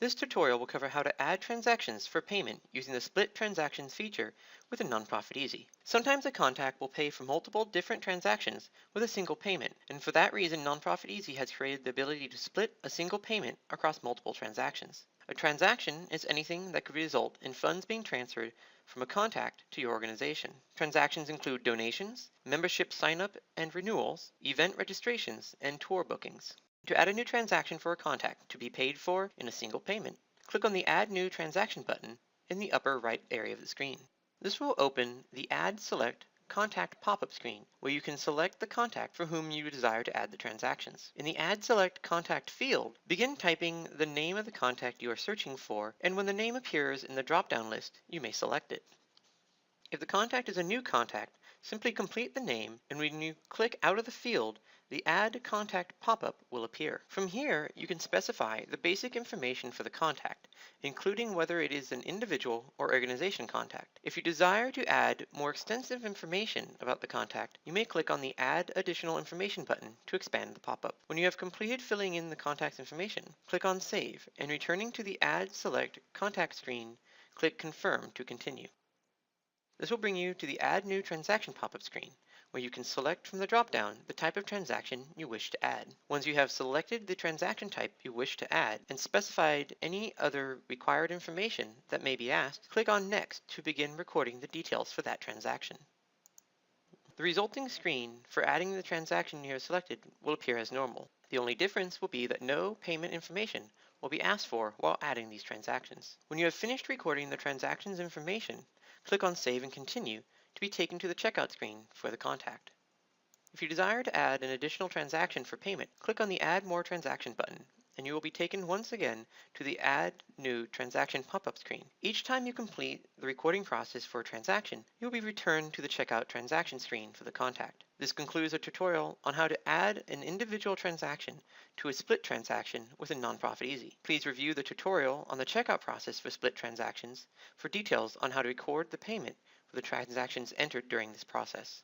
This tutorial will cover how to add transactions for payment using the Split Transactions feature within Nonprofit Easy. Sometimes a contact will pay for multiple different transactions with a single payment, and for that reason Nonprofit Easy has created the ability to split a single payment across multiple transactions. A transaction is anything that could result in funds being transferred from a contact to your organization. Transactions include donations, membership sign-up and renewals, event registrations, and tour bookings. To add a new transaction for a contact to be paid for in a single payment, click on the Add New Transaction button in the upper right area of the screen. This will open the Add Select Contact pop-up screen, where you can select the contact for whom you desire to add the transactions. In the Add Select Contact field, begin typing the name of the contact you are searching for, and when the name appears in the drop-down list, you may select it. If the contact is a new contact, simply complete the name, and when you click out of the field, the Add Contact pop-up will appear. From here, you can specify the basic information for the contact, including whether it is an individual or organization contact. If you desire to add more extensive information about the contact, you may click on the Add Additional Information button to expand the pop-up. When you have completed filling in the contact's information, click on Save, and returning to the Add Select Contact screen, click Confirm to continue. This will bring you to the Add New Transaction pop-up screen, where you can select from the drop-down the type of transaction you wish to add. Once you have selected the transaction type you wish to add and specified any other required information that may be asked, click on Next to begin recording the details for that transaction. The resulting screen for adding the transaction you have selected will appear as normal. The only difference will be that no payment information will be asked for while adding these transactions. When you have finished recording the transaction's information, click on Save and Continue to be taken to the checkout screen for the contact. If you desire to add an additional transaction for payment, click on the Add More Transaction button, and you will be taken once again to the Add New Transaction pop-up screen. Each time you complete the recording process for a transaction, you will be returned to the Checkout Transaction screen for the contact. This concludes a tutorial on how to add an individual transaction to a split transaction within Nonprofit Easy. Please review the tutorial on the checkout process for split transactions for details on how to record the payment for the transactions entered during this process.